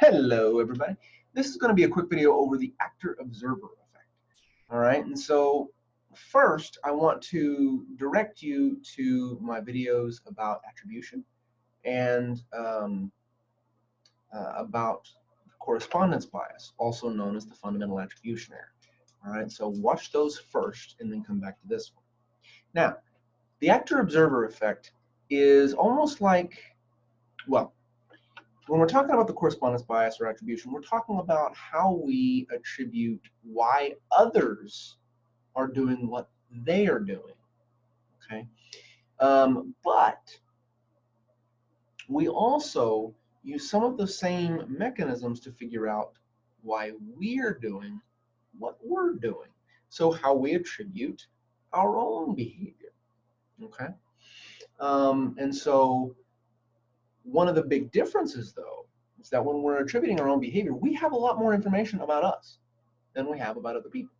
Hello, everybody. This is going to be a quick video over the ActorObserver Effect. All right, and so first I want to direct you to my videos about attribution and about correspondence bias, also known as the fundamental attribution error. All right, so watch those first and then come back to this one. Now, the ActorObserver Effect is almost like, well, when we're talking about the correspondence bias or attribution, we're talking about how we attribute why others are doing what they are doing, okay? But we also use some of the same mechanisms to figure out why we're doing what we're doing. So how we attribute our own behavior, okay? And so one of the big differences, though, is that when we're attributing our own behavior, we have a lot more information about us than we have about other people.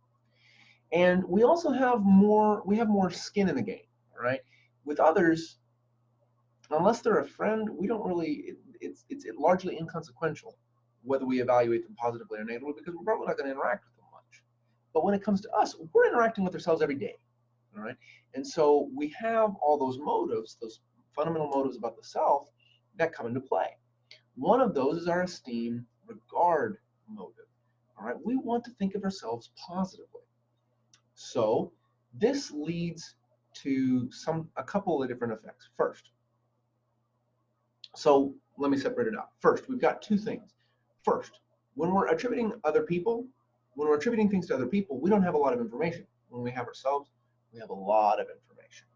And we also have more skin in the game, all right? With others, unless they're a friend, we don't really, it's largely inconsequential whether we evaluate them positively or negatively, because we're probably not going to interact with them much. But when it comes to us, we're interacting with ourselves every day, all right? And so we have all those motives, those fundamental motives about the self, that come into play. One of those is our esteem regard motive. All right, we want to think of ourselves positively. So this leads to a couple of different effects. First, so let me separate it out. First, we've got two things. First, when we're attributing things to other people, we don't have a lot of information. When we have ourselves, we have a lot of information.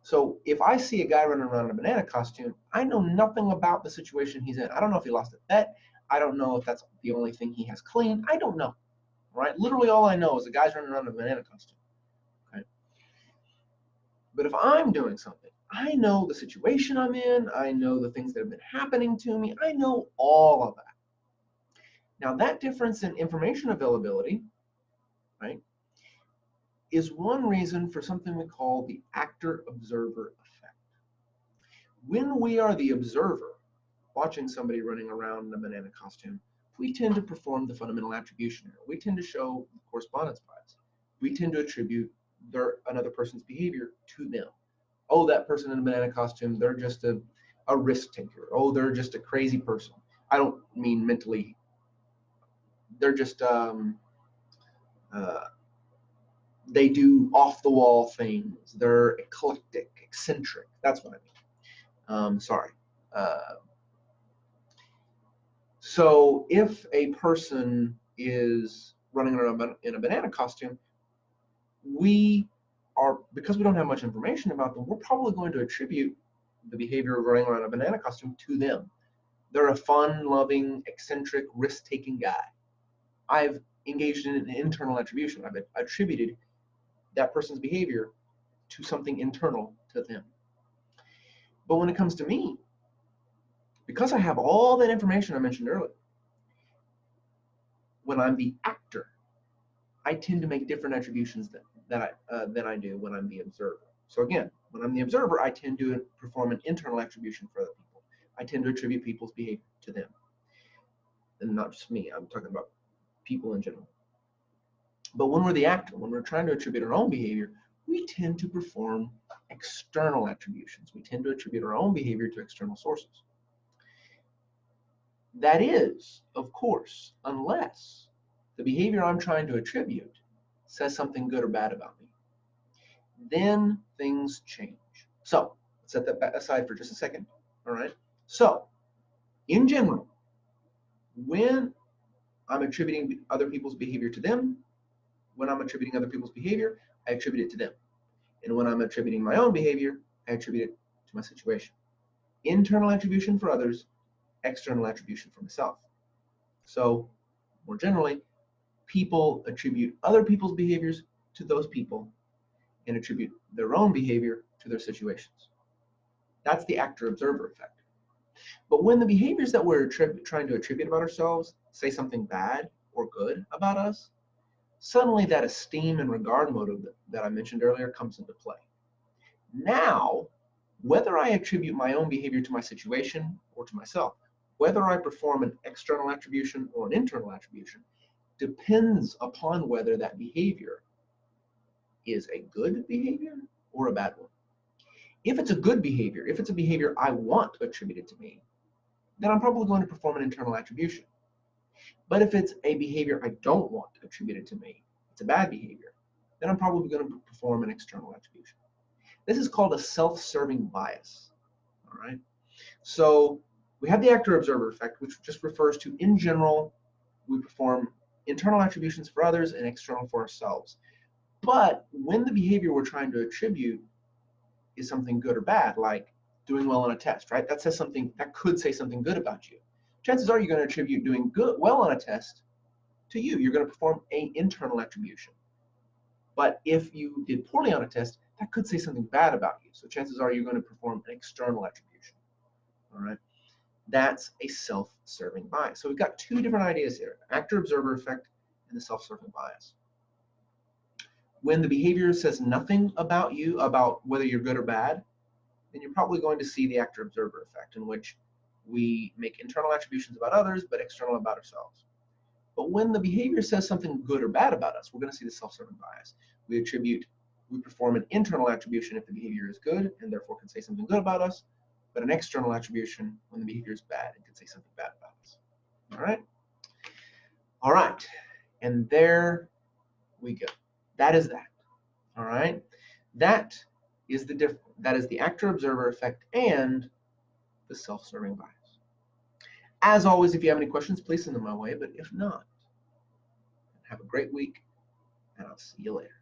So if I see a guy running around in a banana costume, I know nothing about the situation he's in. I don't know if he lost a bet. I don't know if that's the only thing he has clean. I don't know, right? Literally all I know is the guy's running around in a banana costume, okay? But if I'm doing something, I know the situation I'm in. I know the things that have been happening to me. I know all of that. Now that difference in information availability, right, is one reason for something we call the actor-observer effect. When we are the observer, watching somebody running around in a banana costume, we tend to perform the fundamental attribution error. We tend to show correspondence bias. We tend to attribute another person's behavior to them. Oh, that person in a banana costume, they're just a risk taker. Oh, they're just a crazy person. I don't mean mentally. They're just they do off-the-wall things. They're eclectic, eccentric. That's what I mean. Sorry. So if a person is running around in a banana costume, because we don't have much information about them, we're probably going to attribute the behavior of running around a banana costume to them. They're a fun-loving, eccentric, risk-taking guy. I've engaged in an internal attribution. I've attributed that person's behavior to something internal to them. But when it comes to me, because I have all that information I mentioned earlier, when I'm the actor, I tend to make different attributions than I do when I'm the observer. So again, when I'm the observer, I tend to perform an internal attribution for other people. I tend to attribute people's behavior to them. And not just me, I'm talking about people in general. But when we're the actor, when we're trying to attribute our own behavior, we tend to perform external attributions. We tend to attribute our own behavior to external sources. That is, of course, unless the behavior I'm trying to attribute says something good or bad about me. Then things change. So let's set that aside for just a second. All right. So in general, when I'm attributing other people's behavior to them, when I'm attributing other people's behavior, I attribute it to them. And when I'm attributing my own behavior, I attribute it to my situation. Internal attribution for others, external attribution for myself. So more generally, people attribute other people's behaviors to those people and attribute their own behavior to their situations. That's the actor-observer effect. But when the behaviors that we're trying to attribute about ourselves say something bad or good about us, suddenly that esteem and regard motive that I mentioned earlier comes into play. Now, whether I attribute my own behavior to my situation or to myself, whether I perform an external attribution or an internal attribution depends upon whether that behavior is a good behavior or a bad one. If it's a good behavior, if it's a behavior I want attributed to me, then I'm probably going to perform an internal attribution. But if it's a behavior I don't want attributed to me, it's a bad behavior, then I'm probably going to perform an external attribution. This is called a self-serving bias. All right. So we have the actor-observer effect, which just refers to, in general, we perform internal attributions for others and external for ourselves. But when the behavior we're trying to attribute is something good or bad, like doing well on a test, right? That says something, that could say something good about you. Chances are you're going to attribute doing well on a test to you. You're going to perform an internal attribution. But if you did poorly on a test, that could say something bad about you. So chances are you're going to perform an external attribution. All right. That's a self-serving bias. So we've got two different ideas here, actor-observer effect and the self-serving bias. When the behavior says nothing about you, about whether you're good or bad, then you're probably going to see the actor-observer effect, in which we make internal attributions about others, but external about ourselves. But when the behavior says something good or bad about us, we're going to see the self-serving bias. We perform an internal attribution if the behavior is good, and therefore can say something good about us, but an external attribution when the behavior is bad and can say something bad about us. All right? All right. And there we go. That is that. All right? That is the actor-observer effect and the self-serving bias. As always, if you have any questions, please send them my way, but if not, have a great week, and I'll see you later.